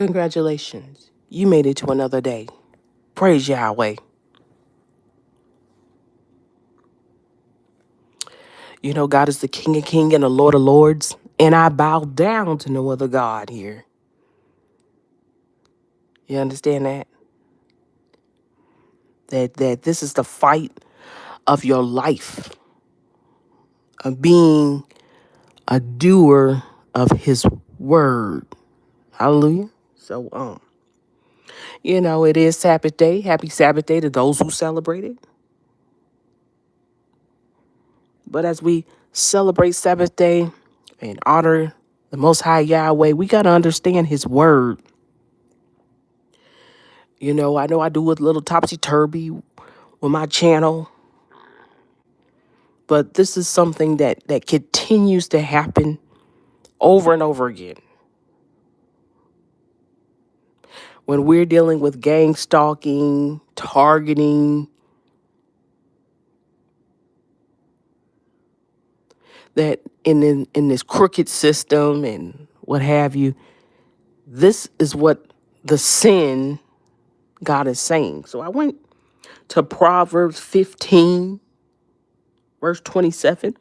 Congratulations. You made it to another day. Praise Yahweh. You know, God is the King of Kings and the Lord of Lords, and I bow down to no other God here. You understand that? That this is the fight of your life, of being a doer of his word. Hallelujah. So, it is Sabbath day. Happy Sabbath day to those who celebrate it. But as we celebrate Sabbath day and honor the Most High Yahweh, we got to understand his word. I know I do a little topsy-turvy with my channel, but this is something that continues to happen over and over again. When we're dealing with gang stalking, targeting, that in this crooked system and what have you, this is what the sin God is saying. So I went to Proverbs 15, verse 27.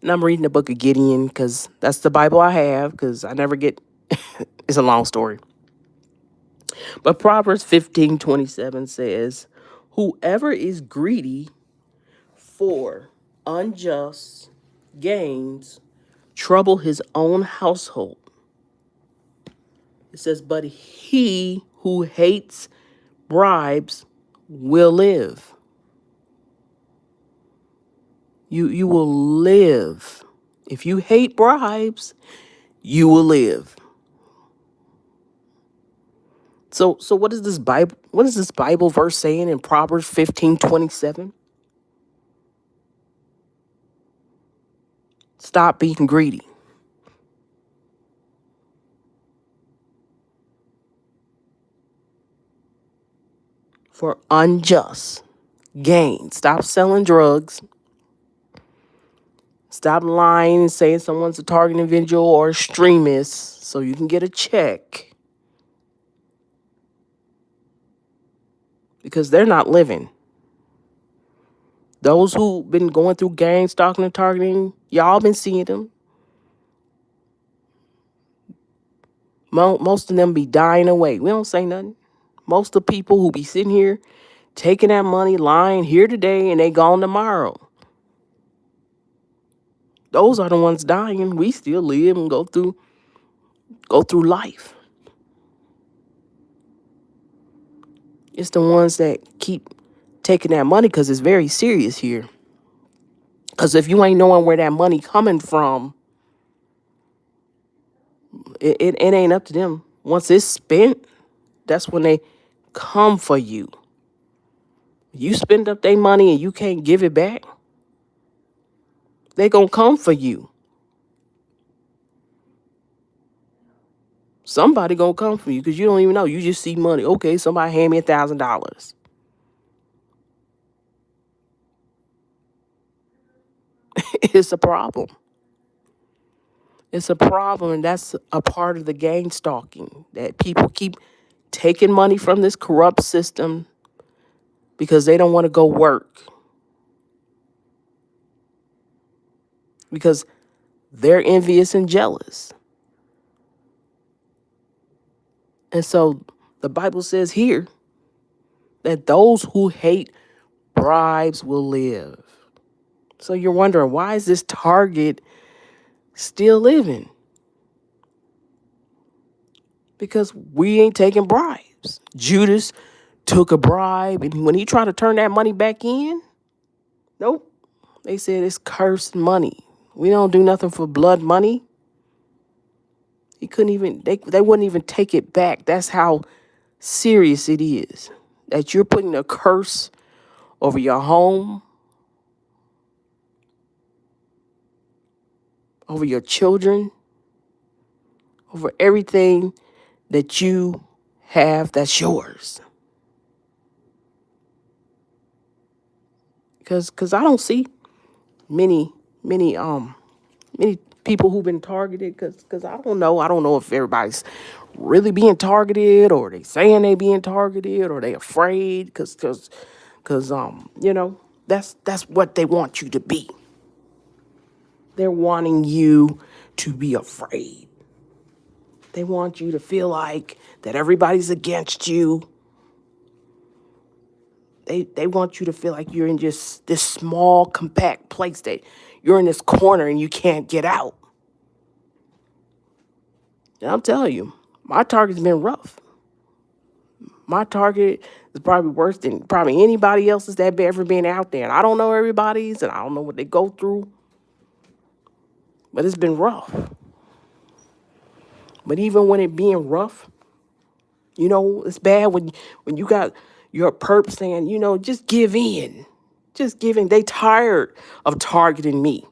And I'm reading the book of Gideon because that's the Bible I have, because I never get, it's a long story. But Proverbs 15:27 says, whoever is greedy for unjust gains trouble his own household. It says, but he who hates bribes will live. You will live. If you hate bribes, you will live. So what is this Bible verse saying in Proverbs 15:27? Stop being greedy. For unjust gain. Stop selling drugs. Stop lying and saying someone's a target individual or extremist so you can get a check. Because they're not living. Those who've been going through gang stalking and targeting, y'all been seeing them. Most of them be dying away. We don't say nothing. Most of the people who be sitting here taking that money, lying here today, and they gone tomorrow. Those are the ones dying. We still live and go through life. It's the ones that keep taking that money because it's very serious here. Because if you ain't knowing where that money coming from, it ain't up to them. Once it's spent, that's when they come for you. You spend up their money and you can't give it back, they gonna come for you. Somebody gonna come for you because you don't even know. You just see money. Okay, somebody hand me $1,000. It's a problem. It's a problem, and that's a part of the gang stalking, that people keep taking money from this corrupt system because they don't want to go work. Because they're envious and jealous. And so the Bible says here that those who hate bribes will live. So you're wondering, why is this target still living? Because we ain't taking bribes. Judas took a bribe, and when he tried to turn that money back in, nope. They said it's cursed money. We don't do nothing for blood money. He couldn't even, they wouldn't even take it back. That's how serious it is. That you're putting a curse over your home, over your children, over everything that you have that's yours. Because I don't see many people who've been targeted, because I don't know. I don't know if everybody's really being targeted, or they saying they being targeted, or they afraid because that's what they want you to be. They're wanting you to be afraid. They want you to feel like that everybody's against you. They want you to feel like you're in just this small, compact place, that you're in this corner and you can't get out. And I'm telling you, my target's been rough. My target is probably worse than probably anybody else's that ever been out there. And I don't know everybody's, and I don't know what they go through, but it's been rough. But even when it being rough, it's bad when you got your perp saying, just give in. Just give in. They tired of targeting me.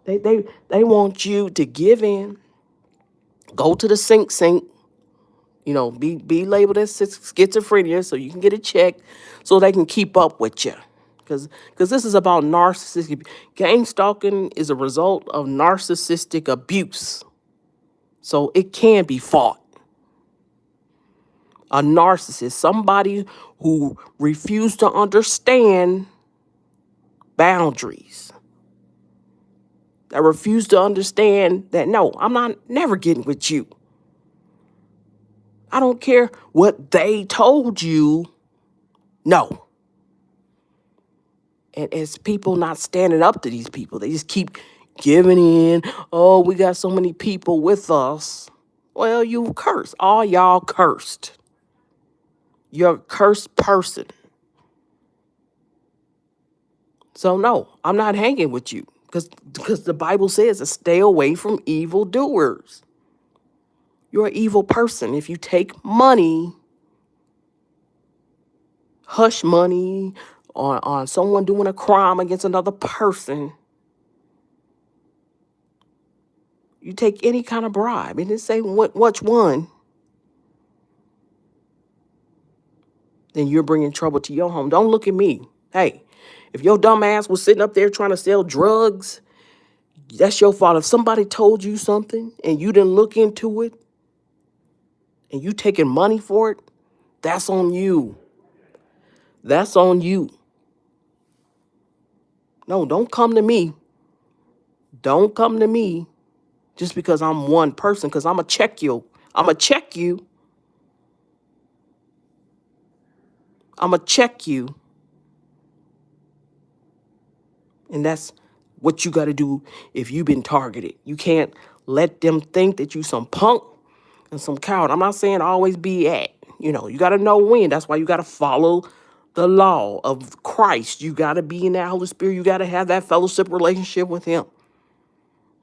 They want you to give in, go to the sink, be labeled as schizophrenia so you can get it checked so they can keep up with you. Because this is about narcissistic. Gang stalking is a result of narcissistic abuse. So it can be fought. A narcissist, somebody who refused to understand boundaries, that refused to understand that, no, I'm not never getting with you. I don't care what they told you. No. And it's people not standing up to these people. They just keep giving in. Oh, we got so many people with us. Well, you cursed. All y'all cursed. You're a cursed person. So no, I'm not hanging with you. Because the Bible says to stay away from evildoers. You're an evil person. If you take money, hush money, on someone doing a crime against another person, you take any kind of bribe, and just say which one, then you're bringing trouble to your home. Don't look at me. Hey, if your dumb ass was sitting up there trying to sell drugs, that's your fault. If somebody told you something and you didn't look into it and you taking money for it, that's on you. That's on you. No, don't come to me. Don't come to me just because I'm one person, because I'm going to check you. I'm going to check you. I'm going to check you. And that's what you got to do if you've been targeted. You can't let them think that you some punk and some coward. I'm not saying always be at. You got to know when. That's why you got to follow the law of Christ. You got to be in that Holy Spirit. You got to have that fellowship relationship with him.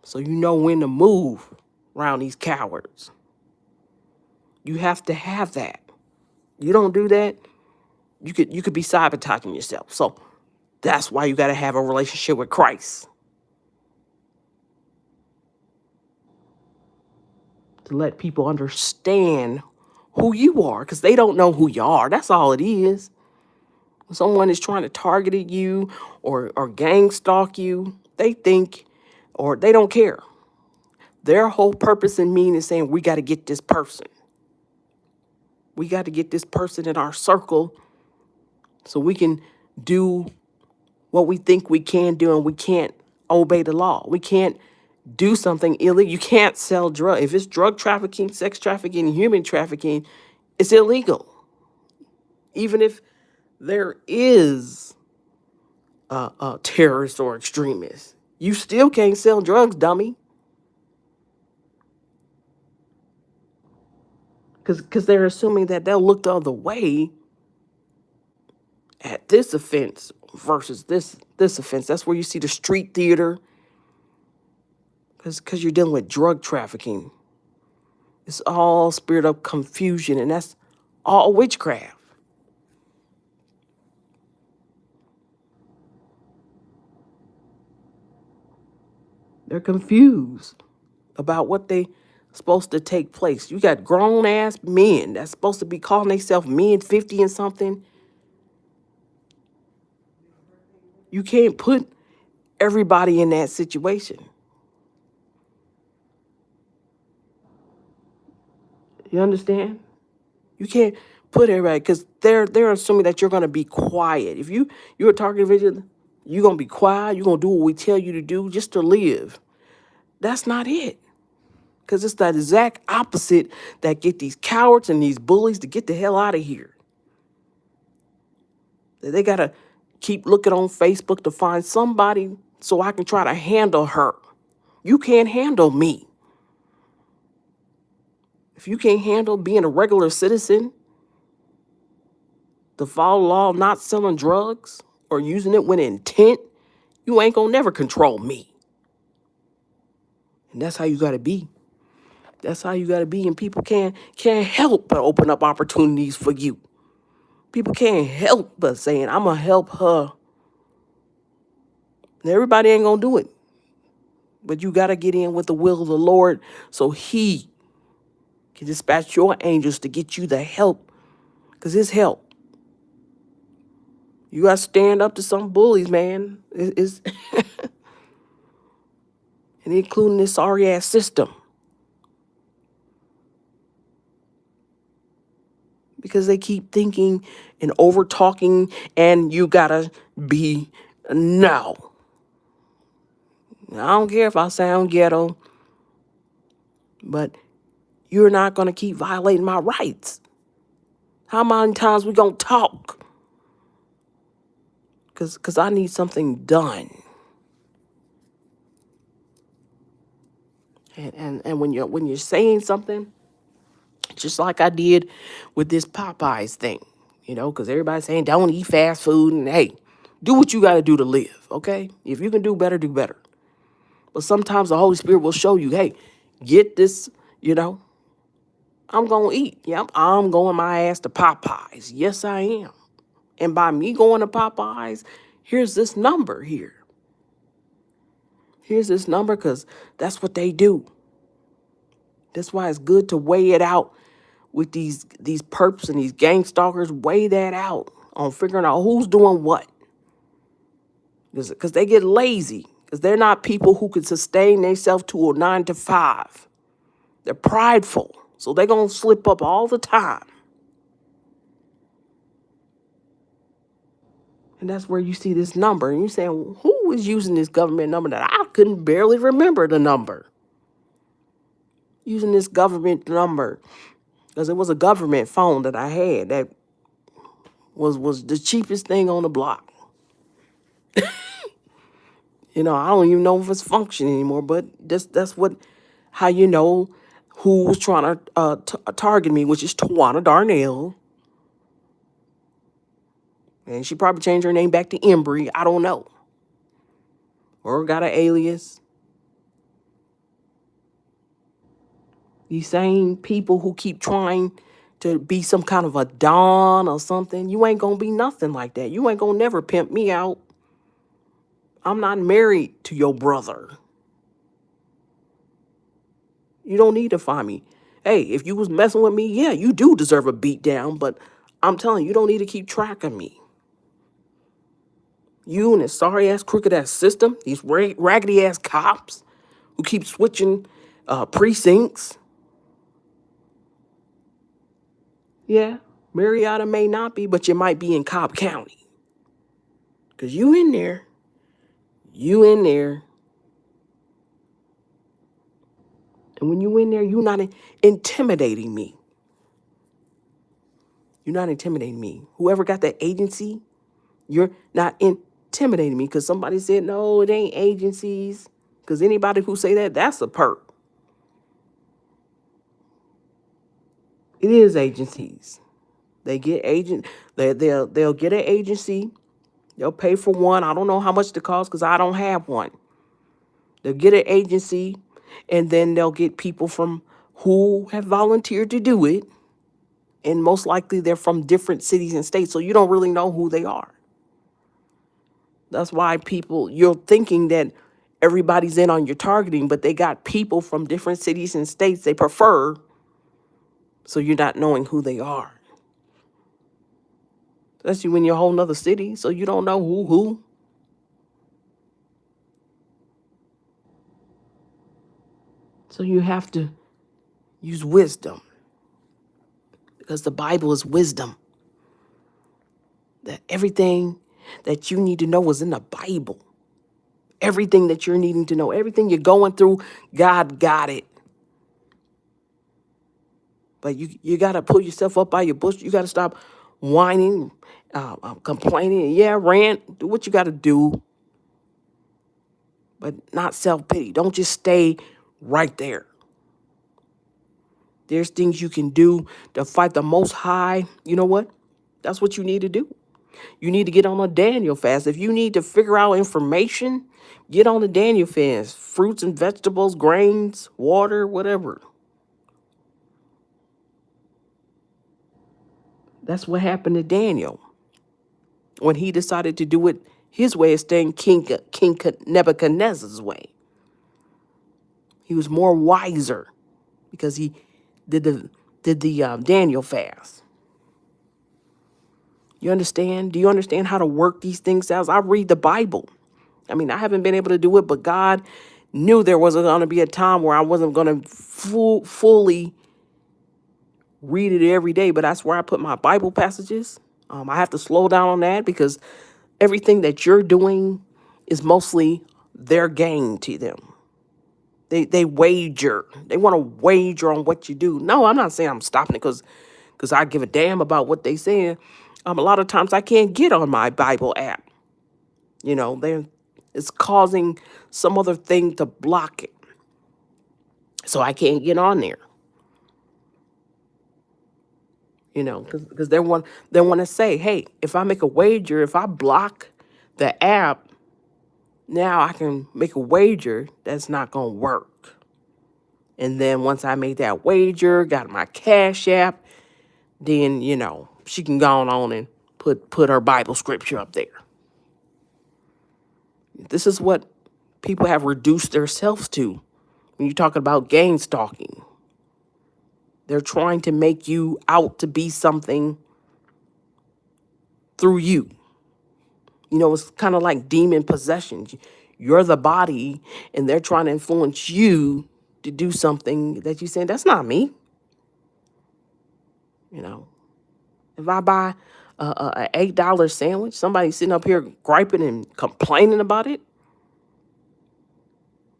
So you know when to move around these cowards. You have to have that. You don't do that, you could be sabotaging yourself. So that's why you got to have a relationship with Christ. To let people understand who you are, because they don't know who you are. That's all it is. When someone is trying to target you or gang stalk you, they think, or they don't care. Their whole purpose and meaning is saying, we got to get this person. We got to get this person in our circle so we can do what we think we can do, and we can't obey the law. We can't do something illegal. You can't sell drugs. If it's drug trafficking, sex trafficking, human trafficking, it's illegal. Even if there is a terrorist or extremist, you still can't sell drugs, dummy. Because they're assuming that they'll look the other way at this offense versus this offense. That's where you see the street theater. Because you're dealing with drug trafficking. It's all spirit of confusion, and that's all witchcraft. They're confused about what they supposed to take place. You got grown ass men that's supposed to be calling themselves men 50 and something. You can't put everybody in that situation. You understand? You can't put everybody, because they're assuming that you're gonna be quiet. If you're a target individual, you're gonna be quiet. You're gonna do what we tell you to do just to live. That's not it. Because it's the exact opposite that get these cowards and these bullies to get the hell out of here. They gotta keep looking on Facebook to find somebody so I can try to handle her. You can't handle me. If you can't handle being a regular citizen, to follow law of not selling drugs or using it with intent, you ain't gonna never control me. And that's how you gotta be. That's how you gotta be. And people can't help but open up opportunities for you. People can't help but saying, I'm gonna help her. And everybody ain't gonna do it. But you gotta get in with the will of the Lord so he can dispatch your angels to get you the help. Because it's help. You gotta stand up to some bullies, man. It's and including this sorry ass system. Because they keep thinking and over talking, and you gotta be no. I don't care if I sound ghetto, but you're not gonna keep violating my rights. How many times we gonna talk? Cause I need something done. And when you're saying something, just like I did with this Popeyes thing, because everybody's saying don't eat fast food, and hey, do what you got to do to live, okay? If you can do better, do better. But sometimes the Holy Spirit will show you, hey, get this, I'm going to eat. Yep, I'm going my ass to Popeyes. Yes, I am. And by me going to Popeyes, here's this number here. Here's this number because that's what they do. That's why it's good to weigh it out with these perps and these gang stalkers. Weigh that out on figuring out who's doing what. Because they get lazy. Because they're not people who can sustain themselves to a 9 to 5. They're prideful. So they're going to slip up all the time. And that's where you see this number. And you're saying, well, who is using this government number that I couldn't barely remember the number? Using this government number. Because it was a government phone that I had that was the cheapest thing on the block. I don't even know if it's functioning anymore, but that's how you know who was trying to target me, which is Tawana Darnell. And she probably changed her name back to Embry. I don't know. Or got an alias. These same people who keep trying to be some kind of a Don or something, you ain't gonna be nothing like that. You ain't gonna never pimp me out. I'm not married to your brother. You don't need to find me. Hey, if you was messing with me, yeah, you do deserve a beat down, but I'm telling you, you don't need to keep track of me. You and this sorry ass, crooked ass system, these raggedy ass cops who keep switching precincts. Yeah, Marietta may not be, but you might be in Cobb County. Because you in there. You in there. And when you in there, you're not intimidating me. You're not intimidating me. Whoever got that agency, you're not intimidating me. Because somebody said, no, it ain't agencies. Because anybody who say that, that's a perp. It is agencies. They get they'll get an agency. They'll pay for one. I don't know how much it costs because I don't have one. They'll get an agency, and then they'll get people from who have volunteered to do it. And most likely they're from different cities and states, so you don't really know who they are. That's why you're thinking that everybody's in on your targeting, but they got people from different cities and states they prefer, so you're not knowing who they are. Especially when you're a whole nother city, so you don't know who. So you have to use wisdom, because the Bible is wisdom. That everything that you need to know is in the Bible. Everything that you're needing to know, everything you're going through, God got it. But you got to pull yourself up by your bush. You got to stop whining, complaining. Yeah, rant. Do what you got to do, but not self-pity. Don't just stay right there. There's things you can do to fight the Most High. You know what? That's what you need to do. You need to get on a Daniel fast. If you need to figure out information, get on the Daniel fast. Fruits and vegetables, grains, water, whatever. That's what happened to Daniel when he decided to do it his way instead of King Nebuchadnezzar's way. He was more wiser because he did the Daniel fast. You understand? Do you understand how to work these things out? I read the Bible. I mean, I haven't been able to do it, but God knew there was going to be a time where I wasn't going to fully read it every day, but that's where I put my Bible passages. I have to slow down on that because everything that you're doing is mostly their gain to them. They wager. They want to wager on what you do. No, I'm not saying I'm stopping it because I give a damn about what they saying. A lot of times I can't get on my Bible app. You know, it's causing some other thing to block it. So I can't get on there. You know, because they want to say, hey, if I make a wager, if I block the app, now I can make a wager that's not going to work. And then once I made that wager, got my Cash App, then, you know, she can go on and put her Bible scripture up there. This is what people have reduced themselves to when you're talking about gang stalking. They're trying to make you out to be something through you. You know, it's kind of like demon possession. You're the body, and they're trying to influence you to do something that you say, that's not me. You know, if I buy a $8 sandwich, somebody sitting up here griping and complaining about it,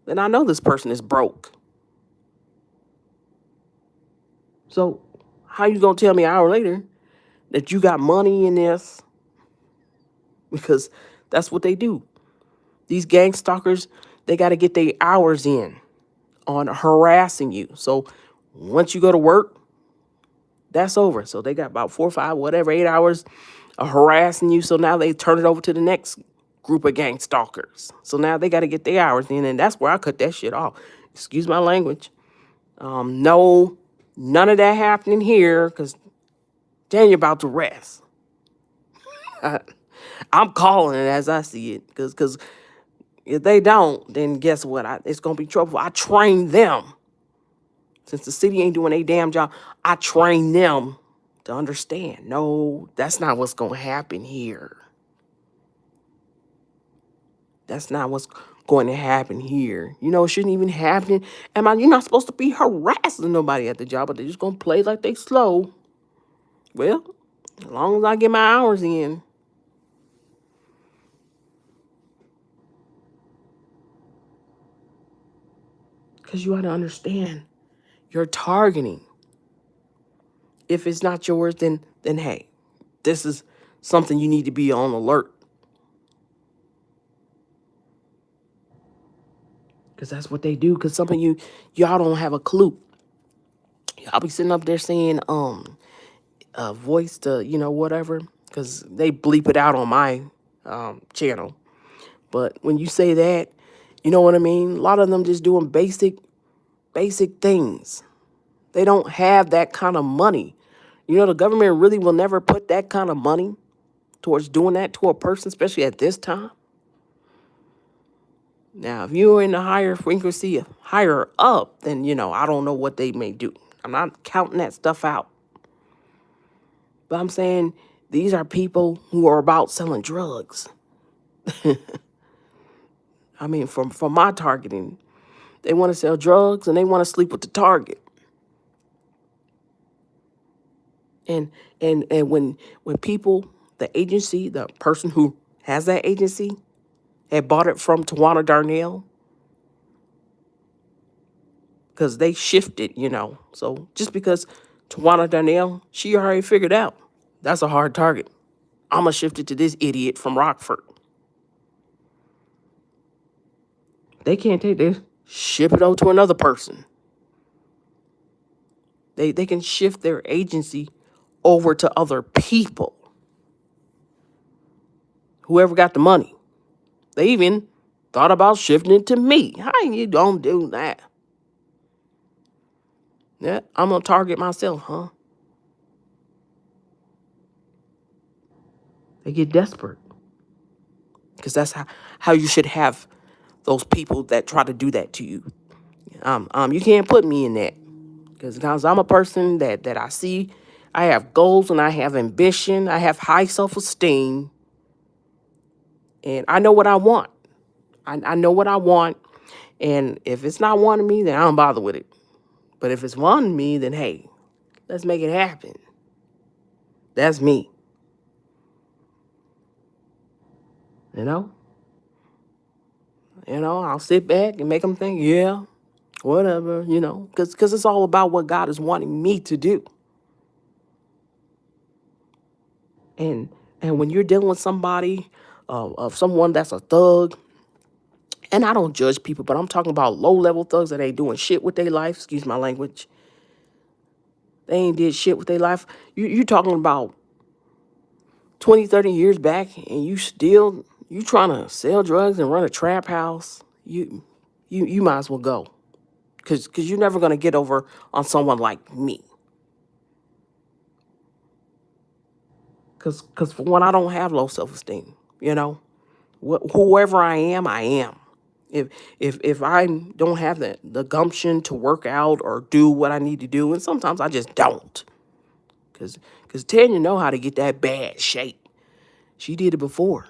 then I know this person is broke. So how you gonna tell me an hour later that you got money in this? Because that's what they do. These gang stalkers, they got to get their hours in on harassing you. So once you go to work, that's over. So they got about 4 or 5, whatever, 8 hours of harassing you. So now they turn it over to the next group of gang stalkers. So now they got to get their hours in, and that's where I cut that shit off. Excuse my language. No, none of that happening here, because then you're about to rest. I'm calling it as I see it, because if they don't, then guess what? It's going to be trouble. I train them. Since the city ain't doing a damn job, I train them to understand. No, that's not what's going to happen here. That's not what's going to happen here. You know, it shouldn't even happen. You're not supposed to be harassing nobody at the job, but they're just going to play like they slow. Well, as long as I get my hours in. Because you ought to understand, you're targeting. If it's not yours, then hey, this is something you need to be on alert. Because that's what they do. Because something y'all don't have a clue. Y'all be sitting up there saying voice to, you know, whatever. Because they bleep it out on my channel. But when you say that, you know what I mean? A lot of them just doing basic things. They don't have that kind of money. You know, the government really will never put that kind of money towards doing that to a person, especially at this time. Now, if you're in the higher frequency, higher up, then, you know, I don't know what they may do. I'm not counting that stuff out. But I'm saying these are people who are about selling drugs. I mean, from my targeting, They want to sell drugs and they want to sleep with the target. And when people, the agency, the person who has that agency had bought it from Tawana Darnell, because they shifted, So just because Tawana Darnell, she already figured out that's a hard target. I'm going to shift it to this idiot from Rockford. They can't take this, ship it over to another person. They can shift their agency over to other people. Whoever got the money. They even thought about shifting it to me. How you don't do that? Yeah, I'm going to target myself, huh? They get desperate. Because that's how you should have those people that try to do that to you. You can't put me in that. Because I'm a person that I see, I have goals and I have ambition. I have high self-esteem. And I know what I want. I know what I want. And if it's not wanting me, then I don't bother with it. But if it's wanting me, then hey, let's make it happen. That's me. You know? I'll sit back and make them think, yeah, whatever, because it's all about what God is wanting me to do. And when you're dealing with somebody, of someone that's a thug, and I don't judge people, but I'm talking about low-level thugs that ain't doing shit with their life, excuse my language. They ain't did shit with their life. You talking about 20, 30 years back, and you trying to sell drugs and run a trap house. You might as well go. Because you're never going to get over on someone like me. Because for one, I don't have low self-esteem, Whoever I am, I am. If I don't have the gumption to work out or do what I need to do, and sometimes I just don't. Because Tanya know how to get that bad shape. She did it before.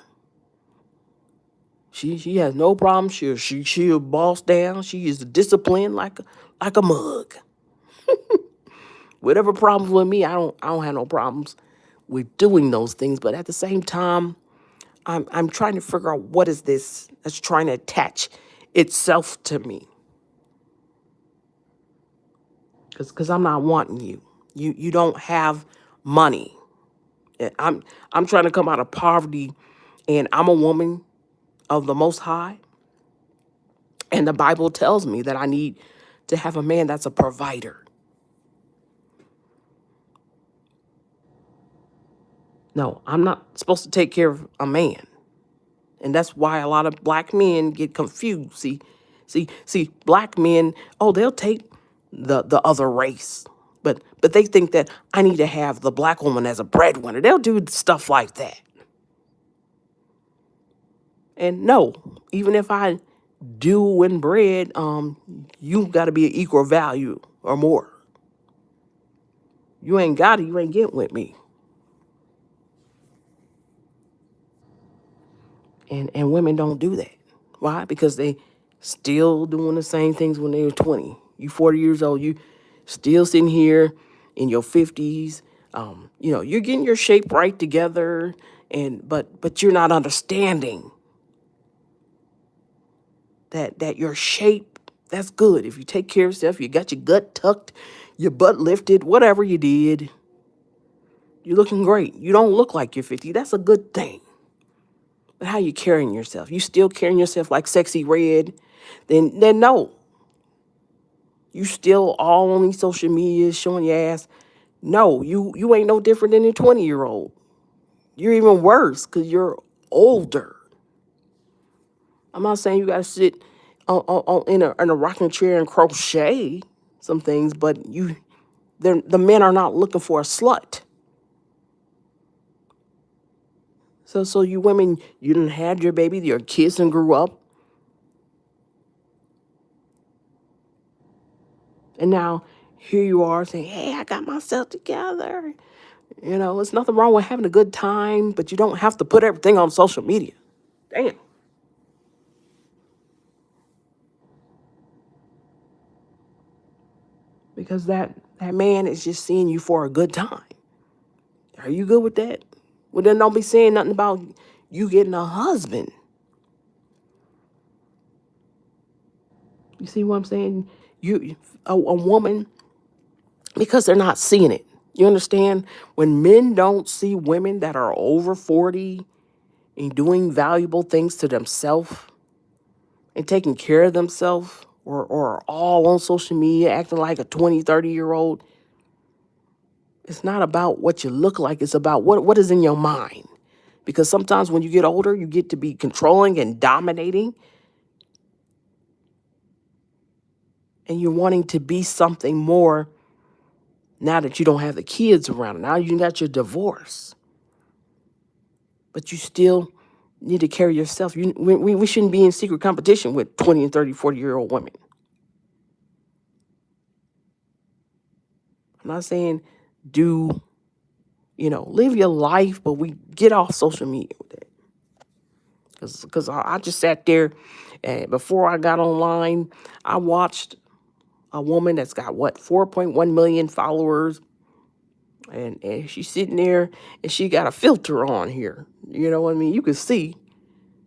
She has no problem. She'll boss down. She is disciplined like a mug. Whatever problems with me, I don't have no problems with doing those things. But at the same time, I'm trying to figure out what is this that's trying to attach itself to me. Because I'm not wanting you. You don't have money. I'm trying to come out of poverty, and I'm a woman of the Most High. And the Bible tells me that I need to have a man that's a provider. No, I'm not supposed to take care of a man. And that's why a lot of black men get confused. See, black men, they'll take the other race. But they think that I need to have the black woman as a breadwinner. They'll do stuff like that. And no, even if I do win bread, you got to be an equal value or more. You ain't got it, you ain't getting with me. And women don't do that. Why? Because they still doing the same things when they were 20. You 40 years old, you still sitting here in your 50s. You're getting your shape right together, but you're not understanding that your shape, that's good. If you take care of yourself, you got your gut tucked, your butt lifted, whatever you did, you're looking great. You don't look like you're 50. That's a good thing. But how you carrying yourself? You still carrying yourself like Sexy Red? Then no. You still all on these social media showing your ass. No, you ain't no different than a 20-year-old. You're even worse because you're older. I'm not saying you got to sit in a rocking chair and crochet some things, but the men are not looking for a slut. So you women, you done had your baby, your kids and grew up. And now here you are saying, hey, I got myself together. It's nothing wrong with having a good time, but you don't have to put everything on social media. Damn. because that man is just seeing you for a good time. Are you good with that? Well, then don't be saying nothing about you getting a husband. You see what I'm saying? A woman, because they're not seeing it. You understand? When men don't see women that are over 40 and doing valuable things to themselves and taking care of themselves, or all on social media acting like a 20, 30-year-old, it's not about what you look like. It's about what is in your mind. Because sometimes when you get older, you get to be controlling and dominating, and you're wanting to be something more now that you don't have the kids around. Now you got your divorce. But you still need to carry yourself. We shouldn't be in secret competition with 20 and 30, 40-year-old women. I'm not saying do, live your life, but we get off social media with that. Because I just sat there, and before I got online, I watched a woman that's got, 4.1 million followers. And she's sitting there, and she got a filter on here. You know what I mean? You can see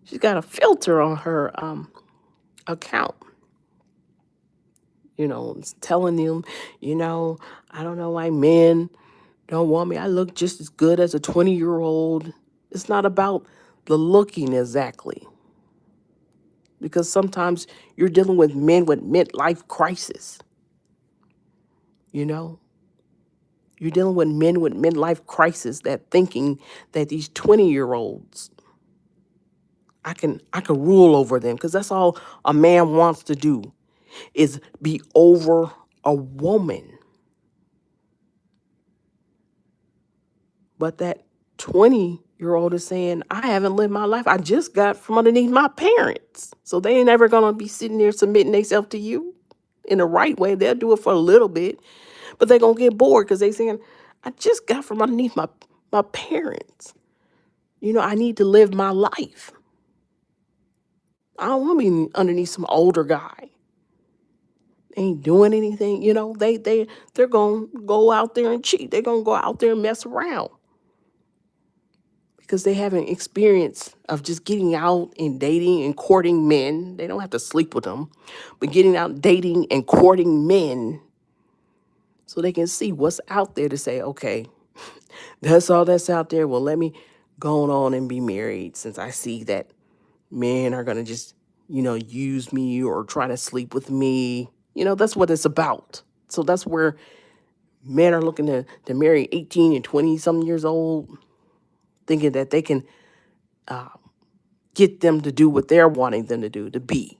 she's got a filter on her account. It's telling them, I don't know why men don't want me. I look just as good as a 20-year-old. It's not about the looking exactly. Because sometimes you're dealing with men with midlife crisis. You're dealing with men with midlife crisis that thinking that these 20-year-olds, I can rule over them, because that's all a man wants to do is be over a woman. But that 20-year-old is saying, I haven't lived my life. I just got from underneath my parents. So they ain't ever going to be sitting there submitting themselves to you in the right way. They'll do it for a little bit, but they're going to get bored because they saying, I just got from underneath my parents. I need to live my life. I don't want to be underneath some older guy. Ain't doing anything. They're going to go out there and cheat. They're going to go out there and mess around, because they haven't experience of just getting out and dating and courting men. They don't have to sleep with them, but getting out, dating and courting men, so they can see what's out there to say, okay, that's all that's out there. Well, let me go on and be married, since I see that men are going to just, use me or try to sleep with me. That's what it's about. So that's where men are looking to marry 18 and 20 some years old, thinking that they can get them to do what they're wanting them to do, to be.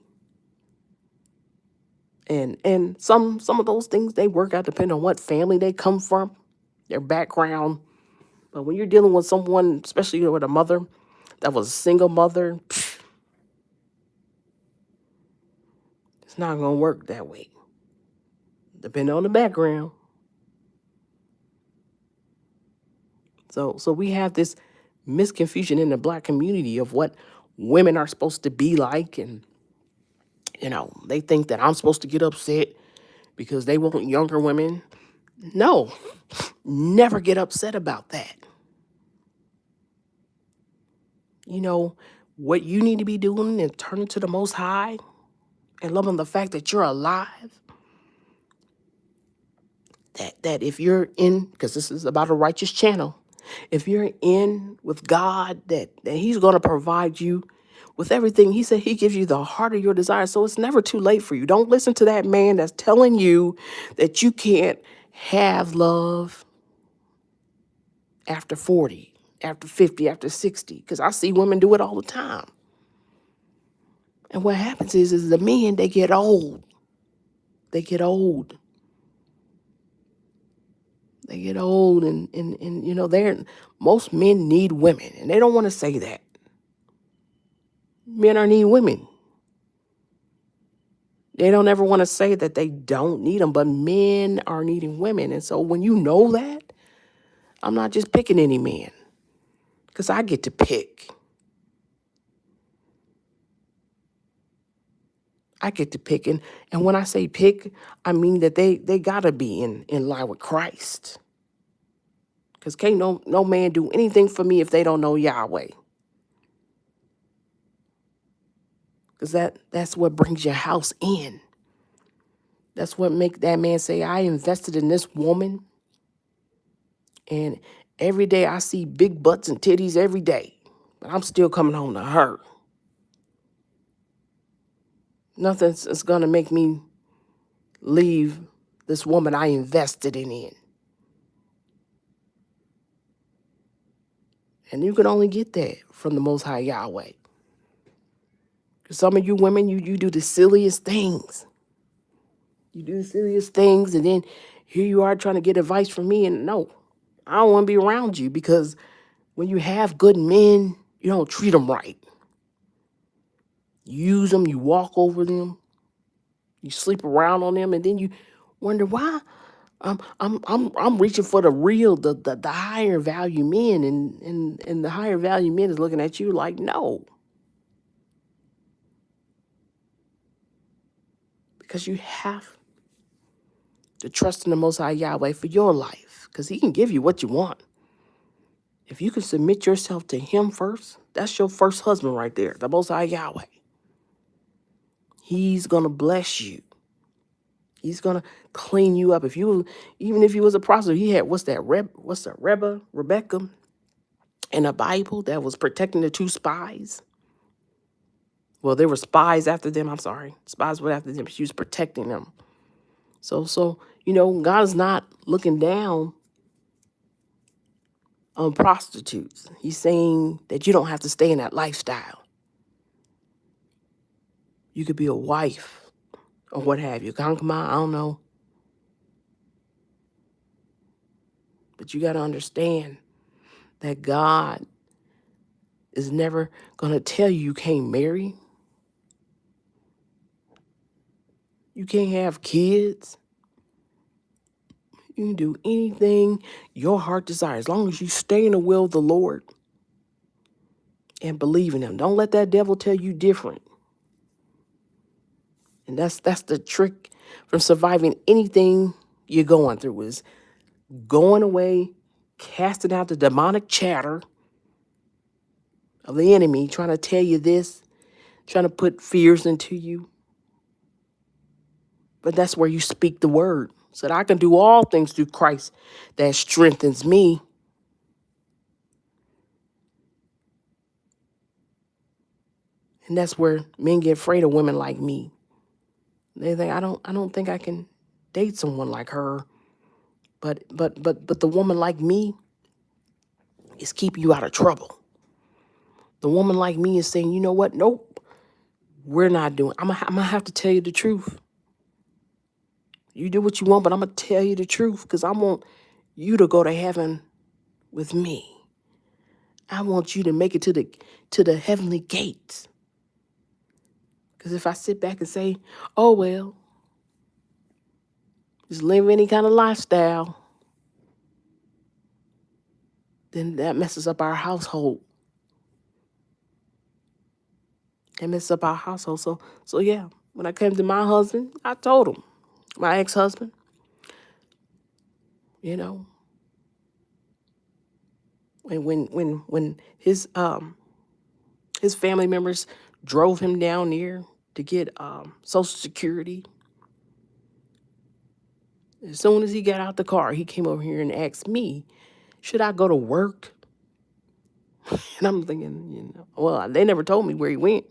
And some of those things, they work out depending on what family they come from, their background. But when you're dealing with someone, especially with a mother that was a single mother, it's not going to work that way, depending on the background. So we have this misconfusion in the Black community of what women are supposed to be like. And, they think that I'm supposed to get upset because they want younger women. No, never get upset about that. What you need to be doing is turning to the Most High and loving the fact that you're alive. That if you're in, because this is about a righteous channel, if you're in with God, that He's going to provide you with everything. He said He gives you the heart of your desire. So it's never too late for you. Don't listen to that man that's telling you that you can't have love after 40, after 50, after 60, because I see women do it all the time. And what happens is the men, they get old. They get old. They get old, and most men need women, and they don't want to say that. Men are need women. They don't ever want to say that they don't need them, but men are needing women. And so when you know that, I'm not just picking any man, because I get to pick. I get to pick. And when I say pick, I mean that they got to be in line with Christ. Because can't no man do anything for me if they don't know Yahweh. Because that's what brings your house in. That's what makes that man say, I invested in this woman. And every day I see big butts and titties every day. But I'm still coming home to her. Nothing's going to make me leave this woman I invested in. And you can only get that from the Most High Yahweh. Because some of you women, you do the silliest things. You do the silliest things, and then here you are trying to get advice from me, and no, I don't want to be around you, because when you have good men, you don't treat them right. You use them, you walk over them, you sleep around on them, and then you wonder why I'm reaching for the real, the higher value men, and the higher value men is looking at you like, no. Because you have to trust in the Most High Yahweh for your life, because he can give you what you want. If you can submit yourself to him first, that's your first husband right there, the Most High Yahweh. He's going to bless you. He's going to clean you up. Even if you was a prostitute, he had, Rebecca in the Bible that was protecting the two spies. Well, there were spies after them. I'm sorry. Spies were after them. She was protecting them. So, God is not looking down on prostitutes. He's saying that you don't have to stay in that lifestyle. You could be a wife or what have you. Concubine, I don't know. But you got to understand that God is never going to tell you can't marry. You can't have kids. You can do anything your heart desires, as long as you stay in the will of the Lord and believe in him. Don't let that devil tell you different. And that's the trick from surviving anything you're going through, is going away, casting out the demonic chatter of the enemy, trying to tell you this, trying to put fears into you. But that's where you speak the word, so that I can do all things through Christ that strengthens me. And that's where men get afraid of women like me. They think I don't think I can date someone like her. But the woman like me is keeping you out of trouble. The woman like me is saying, you know what? Nope, we're not doing. I'm gonna have to tell you the truth. You do what you want, but I'm gonna tell you the truth, because I want you to go to heaven with me. I want you to make it to the heavenly gates. Because if I sit back and say, oh, well, just live any kind of lifestyle, then that messes up our household. It messes up our household. So yeah, when I came to my husband, I told him, my ex-husband, when his family members drove him down there to get Social Security, as soon as he got out the car, he came over here and asked me, should I go to work? And I'm thinking, well, they never told me where he went,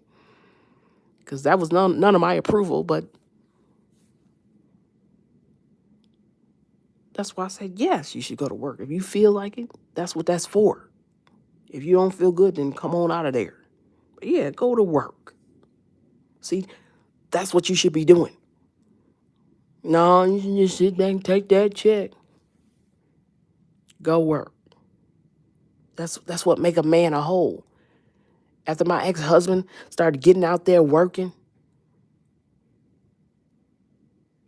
because that was none of my approval. But that's why I said, yes, you should go to work. If you feel like it, that's what that's for. If you don't feel good, then come on out of there. But yeah, go to work. See, that's what you should be doing. No, you should just sit back and take that check. Go work. That's what make a man a whole. After my ex-husband started getting out there working,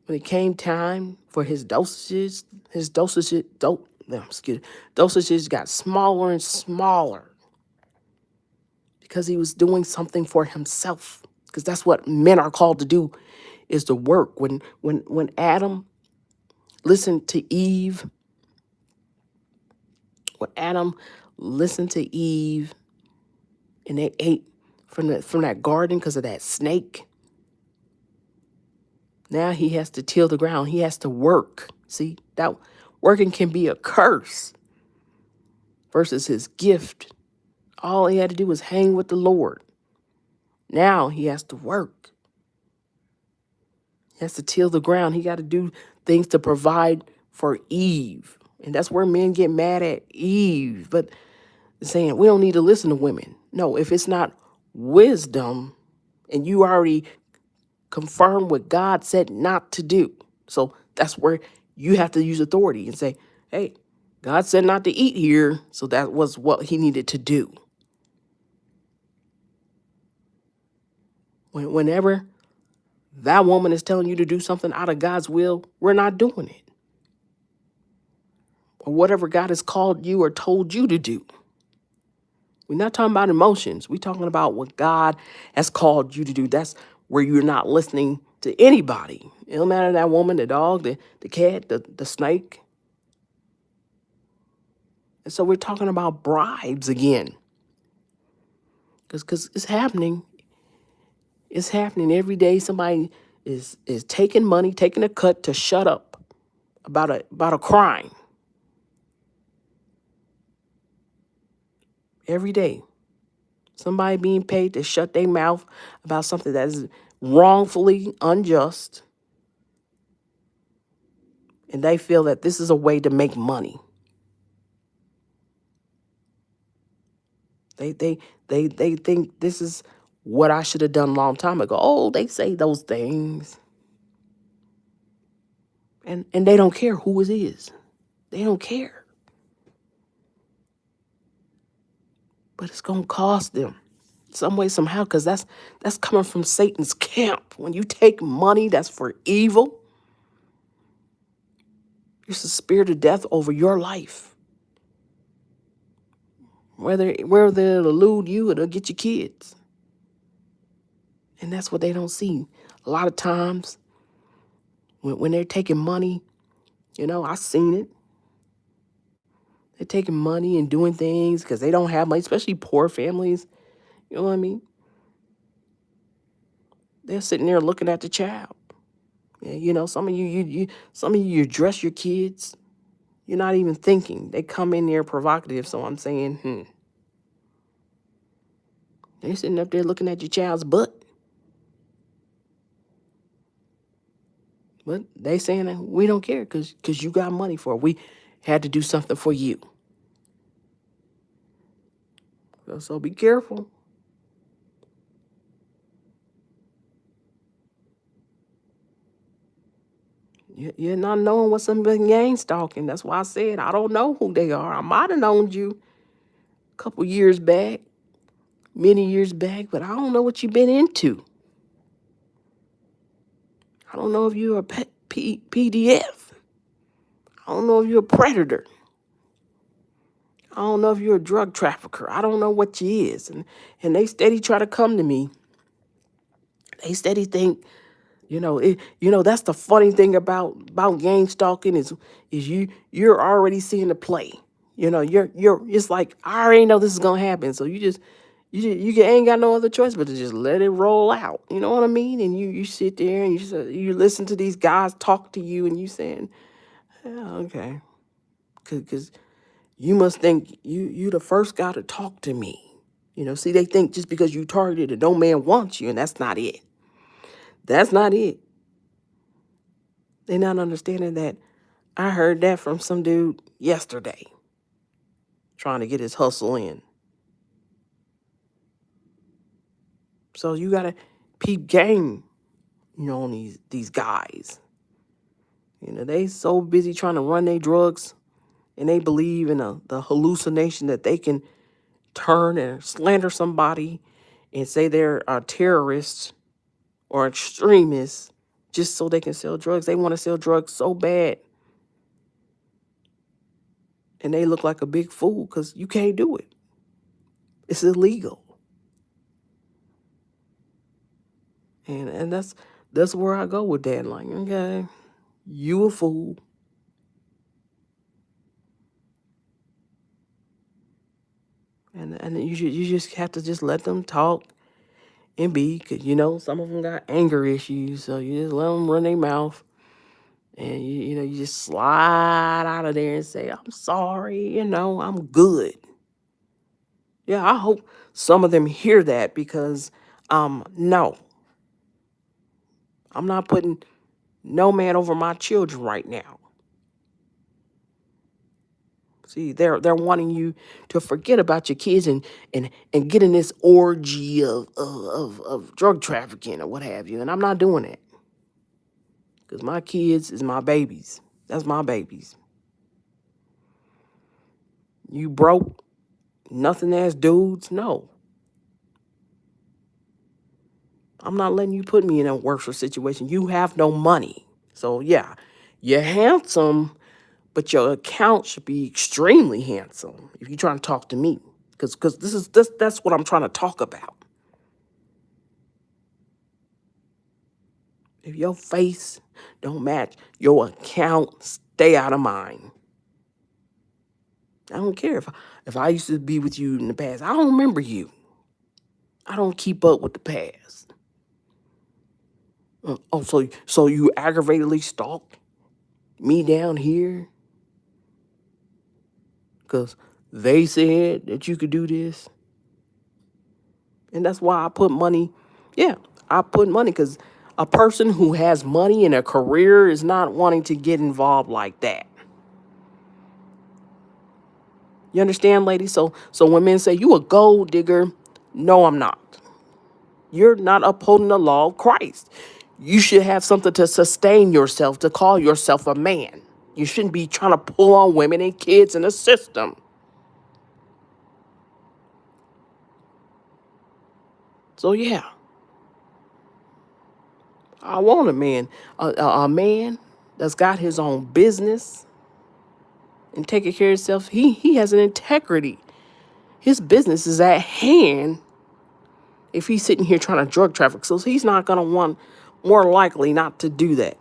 when it came time for his dosages got smaller and smaller, because he was doing something for himself. because that's what men are called to do, is to work. When Adam listened to Eve, when Adam listened to Eve and they ate from that garden because of that snake, now he has to till the ground. He has to work. See, that working can be a curse versus his gift. All he had to do was hang with the Lord. Now he has to work. He has to till the ground. He got to do things to provide for Eve. And that's where men get mad at Eve, but saying we don't need to listen to women. No, if it's not wisdom and you already confirm what God said not to do. So that's where you have to use authority and say, hey, God said not to eat here. So that was what he needed to do. Whenever that woman is telling you to do something out of God's will, we're not doing it. Or whatever God has called you or told you to do. We're not talking about emotions. We're talking about what God has called you to do. That's where you're not listening to anybody. It don't matter that woman, the dog, the cat, the snake. And so we're talking about bribes again. Because it's happening. It's happening every day. Somebody is taking money, taking a cut to shut up about a crime. Every day. Somebody being paid to shut their mouth about something that is wrongfully unjust. And they feel that this is a way to make money. They think this is what I should have done a long time ago. Oh, they say those things. And they don't care who it is. They don't care. But it's going to cost them some way, somehow, because that's coming from Satan's camp. When you take money that's for evil, it's the spirit of death over your life. Whether it'll elude you, it'll get your kids. And that's what they don't see. A lot of times, when they're taking money, I've seen it. They're taking money and doing things because they don't have money, especially poor families. You know what I mean? They're sitting there looking at the child. Yeah, some of you dress your kids. You're not even thinking. They come in there provocative. So I'm saying, They're sitting up there looking at your child's butt. But they saying that we don't care because you got money for it. We had to do something for you. So be careful. You're not knowing what's in the gang stalking. That's why I said I don't know who they are. I might have known you a couple years back, many years back, but I don't know what you've been into. I don't know if you're a PDF. I don't know if you're a predator. I don't know if you're a drug trafficker. I don't know what you is. And they steady try to come to me. They steady think, that's the funny thing about gang stalking is you're already seeing the play. You're it's like I already know this is gonna happen. So you ain't got no other choice but to just let it roll out. You know what I mean? And you sit there and you listen to these guys talk to you and you saying, yeah, okay, because you must think you the first guy to talk to me. See, they think just because you targeted, no man wants you, and that's not it. That's not it. They're not understanding that I heard that from some dude yesterday trying to get his hustle in. So you got to peep game, on these guys. They so busy trying to run their drugs and they believe in the hallucination that they can turn and slander somebody and say they're terrorists or extremists just so they can sell drugs. They want to sell drugs so bad. And they look like a big fool because you can't do it. It's illegal. And that's where I go with that. Like, okay, you a fool. And you just have to just let them talk and be, cause some of them got anger issues, so you just let them run their mouth, and you just slide out of there and say, I'm sorry, I'm good. Yeah, I hope some of them hear that, because no, I'm not putting no man over my children right now. See, they're wanting you to forget about your kids and get in this orgy of drug trafficking or what have you. And I'm not doing that, because my kids is my babies. That's my babies. You broke, nothing ass dudes? No. I'm not letting you put me in a worse situation. You have no money. So yeah, you're handsome, but your account should be extremely handsome if you're trying to talk to me. Because that's what I'm trying to talk about. If your face don't match your account, stay out of mine. I don't care if I used to be with you in the past. I don't remember you. I don't keep up with the past. Oh, so you aggravatedly stalked me down here because they said that you could do this, and that's why I put money. Yeah, I put money because a person who has money and a career is not wanting to get involved like that. You understand, ladies? So when men say you a gold digger, no, I'm not. You're not upholding the law of Christ. You should have something to sustain yourself, to call yourself a man. You shouldn't be trying to pull on women and kids in the system. So yeah, I want a man, a man that's got his own business and taking care of himself. He has an integrity. His business is at hand. If he's sitting here trying to drug traffic, so he's not gonna want, more likely not to do that.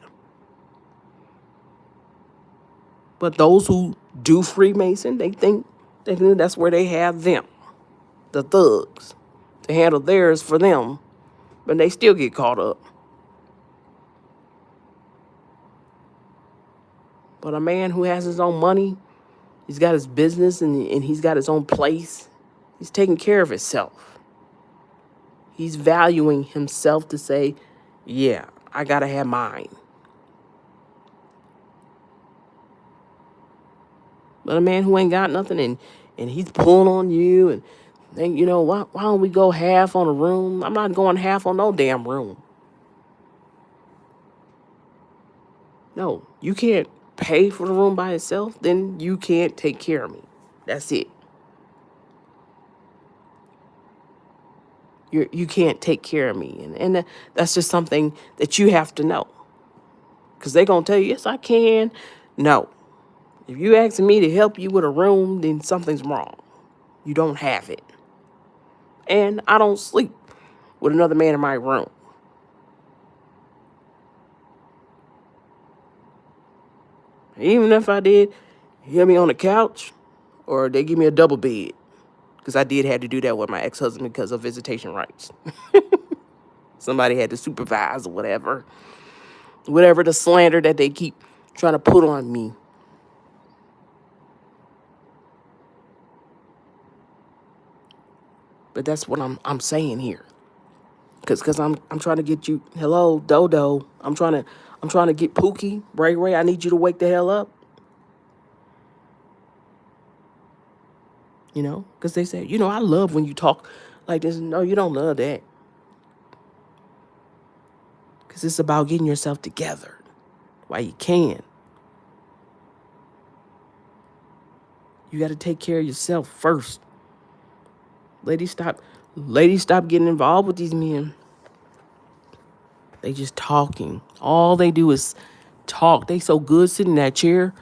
But those who do Freemason, they think that's where they have them, the thugs, to handle theirs for them, but they still get caught up. But a man who has his own money, he's got his business, and he's got his own place, he's taking care of himself. He's valuing himself to say, yeah, I gotta have mine. But a man who ain't got nothing, and he's pulling on you, and then, why don't we go half on a room? I'm not going half on no damn room. No, you can't pay for the room by itself, then you can't take care of me. That's it. You can't take care of me. And that's just something that you have to know. Because they're going to tell you, yes, I can. No. If you asking me to help you with a room, then something's wrong. You don't have it. And I don't sleep with another man in my room. Even if I did, you hear me on the couch, or they give me a double bed. Because I did have to do that with my ex-husband because of visitation rights. Somebody had to supervise or whatever. Whatever the slander that they keep trying to put on me. But that's what I'm saying here. Cause I'm trying to get you, hello, Dodo. I'm trying to get Pookie, Ray. I need you to wake the hell up. Because they say, I love when you talk like this. No, you don't love that. Because it's about getting yourself together while you can. You got to take care of yourself first. Ladies, stop getting involved with these men. They just talking. All they do is talk. They so good sitting in that chair,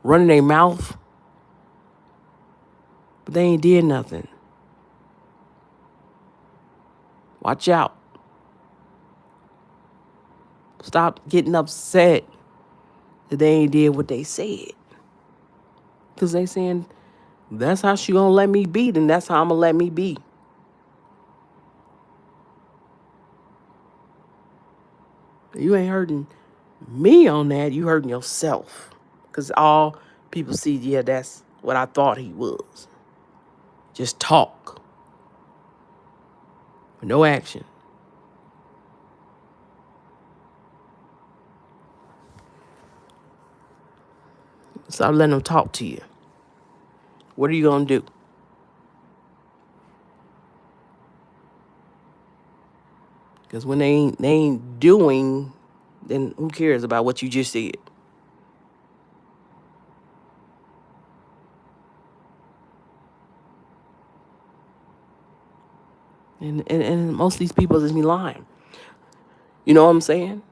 running their mouth, but they ain't did nothing. Watch out. Stop getting upset that they ain't did what they said. Because they saying, that's how she gonna let me be, then that's how I'm gonna let me be. You ain't hurting me on that. You hurting yourself. Because all people see, yeah, that's what I thought he was. Just talk. No action. Stop letting them talk to you. What are you gonna do? Because when they ain't doing, then who cares about what you just said? And most of these people just be lying. You know what I'm saying?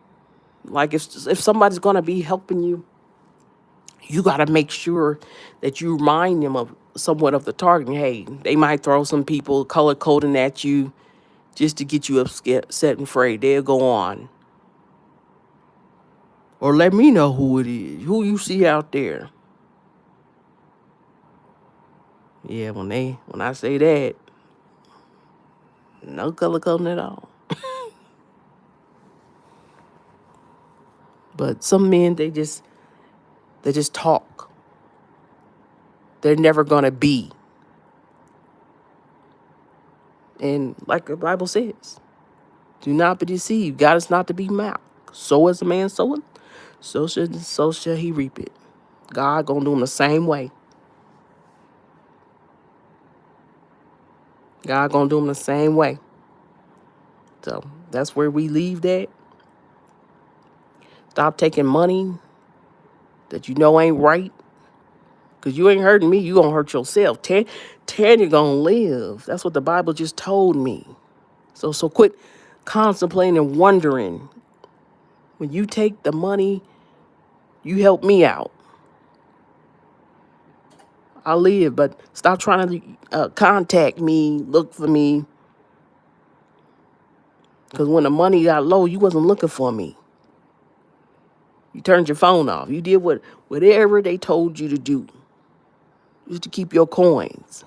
Like if somebody's gonna be helping you, you gotta make sure that you remind them of somewhat of the target. Hey, they might throw some people color coding at you just to get you upset and afraid. They'll go on. Or let me know who it is, who you see out there. Yeah, when I say that, no color coding at all. But some men, they just talk. They're never gonna be. And like the Bible says, do not be deceived. God is not to be mocked. So as a man soweth, so shall he reap it. God gonna do them the same way. God gonna do them the same way. So that's where we leave that. Stop taking money that you know ain't right. Because you ain't hurting me, you gonna hurt yourself. Tanya gonna live. That's what the Bible just told me. So quit contemplating and wondering. When you take the money, you help me out. I live, but stop trying to contact me, look for me. Because when the money got low, you wasn't looking for me. You turned your phone off. You did whatever they told you to do just to keep your coins.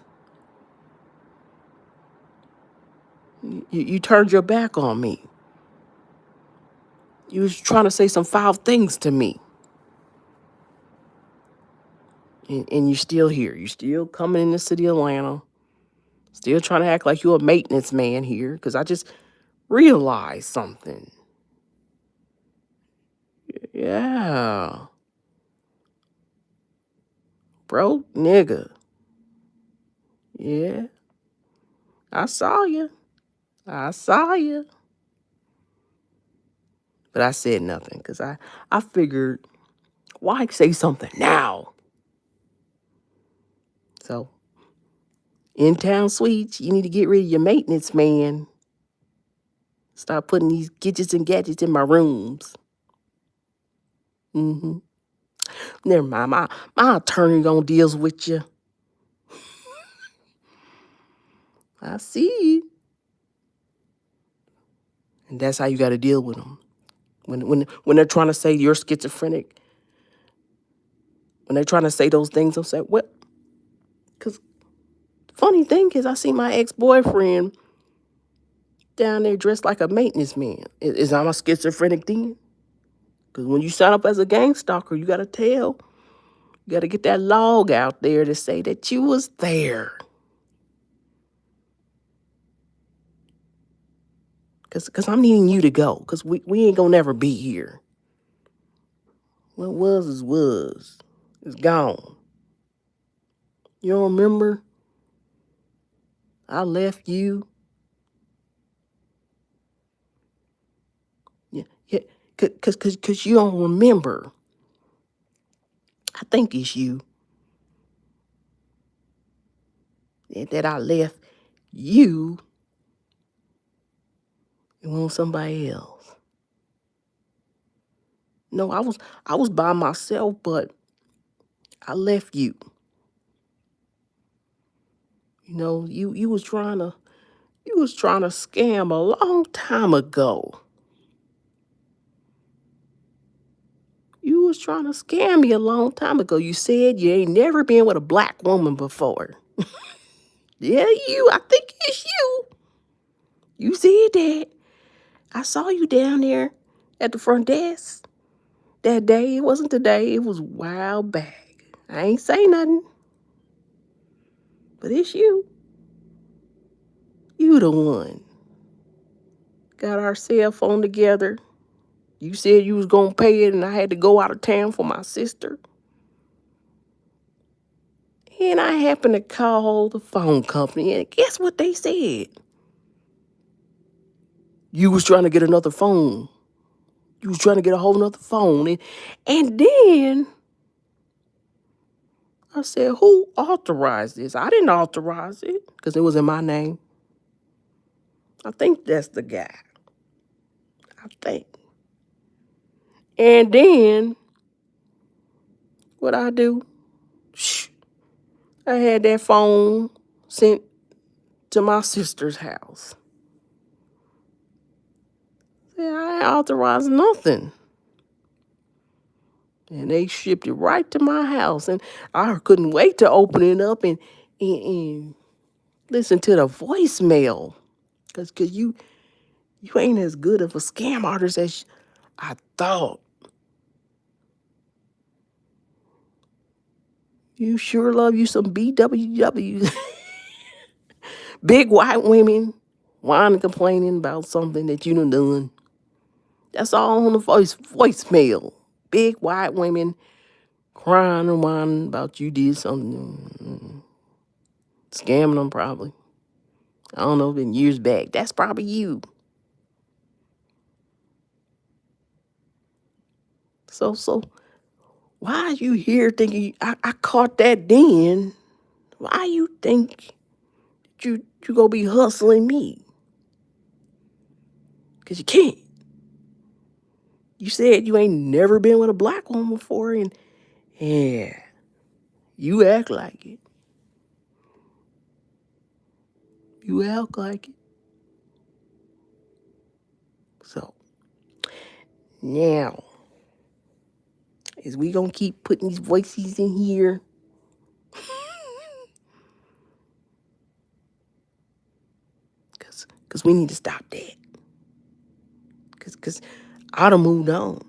You turned your back on me. You was trying to say some foul things to me. And you're still here. You're still coming in the city of Atlanta. Still trying to act like you're a maintenance man here. Because I just realized something. Yeah. Bro, nigga. Yeah. I saw you. I saw you. But I said nothing. Because I figured, why say something now? So, in town suites, you need to get rid of your maintenance man. Stop putting these gadgets and gadgets in my rooms. Mm-hmm. Never mind. My attorney gonna deals with you. I see you. And that's how you got to deal with them. When they're trying to say you're schizophrenic, when they're trying to say those things, they'll say, what? Because funny thing is, I see my ex-boyfriend down there dressed like a maintenance man. Is I'm a schizophrenic then? Because when you sign up as a gang stalker, you got to tell. You got to get that log out there to say that you was there. Because I'm needing you to go. Because we ain't going to never be here. What was is was. It's gone. You don't remember? I left you. Yeah, yeah. Cause you don't remember. I think it's you that I left you and want somebody else. No, I was by myself, but I left you. You know, you was trying to scam a long time ago. was trying to scam me a long time ago. You said you ain't never been with a black woman before. Yeah, you. I think it's you. You said that. I saw you down there at the front desk that day. It wasn't today. It was a while back. I ain't say nothing. But it's you. You the one. Got our cell phone together. You said you was going to pay it and I had to go out of town for my sister. And I happened to call the phone company, and guess what they said? You was trying to get another phone. You was trying to get a whole nother phone. And then I said, who authorized this? I didn't authorize it because it was in my name. I think that's the guy. I think. And then what I do? Shh, I had that phone sent to my sister's house. I ain't authorized nothing. And they shipped it right to my house. And I couldn't wait to open it up and listen to the voicemail. Because you ain't as good of a scam artist as I thought. You sure love you some BWW. Big white women whining, complaining about something that you done. That's all on the voicemail. Big white women crying and whining about you did something. Scamming them probably. I don't know, been years back. That's probably you. So why are you here thinking I caught that then? Why you think you gonna be hustling me? Cause you can't. You said you ain't never been with a black woman before, and yeah, you act like it. You act like it. So now, is we gonna keep putting these voices in here? Cause we need to stop that. Cause I done moved on.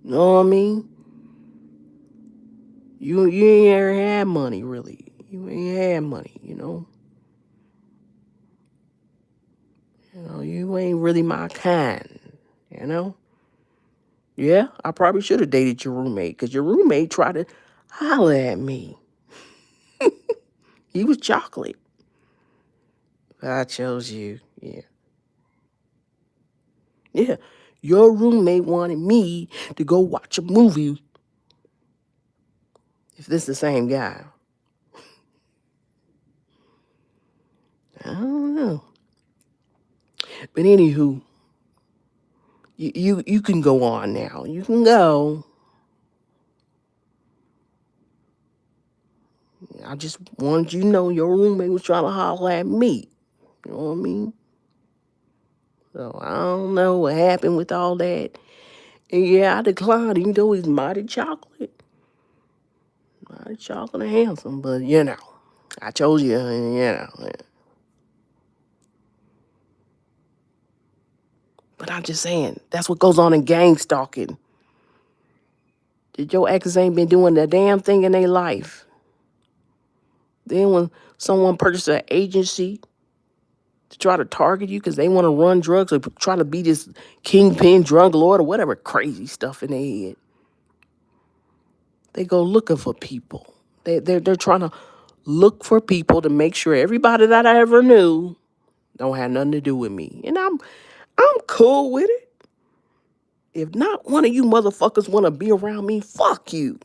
You know what I mean? You ain't ever had money, really. You ain't had money, you know? You know, you ain't really my kind, you know? Yeah, I probably should have dated your roommate, because your roommate tried to holler at me. He was chocolate. But I chose you, yeah. Yeah, your roommate wanted me to go watch a movie. If this the same guy. I don't know. But anywho, you can go on now. You can go. I just wanted you to know your roommate was trying to holler at me. You know what I mean? So I don't know what happened with all that. And yeah, I declined, even though he's mighty chocolate. Mighty chocolate and handsome. But, you know, I chose you, and, you know. But I'm just saying, that's what goes on in gang stalking. That your exes ain't been doing the damn thing in their life. Then when someone purchases an agency to try to target you because they want to run drugs or try to be this kingpin drug lord or whatever crazy stuff in their head, they go looking for people. They're trying to look for people to make sure everybody that I ever knew don't have nothing to do with me. And I'm cool with it. If not one of you motherfuckers want to be around me, fuck you.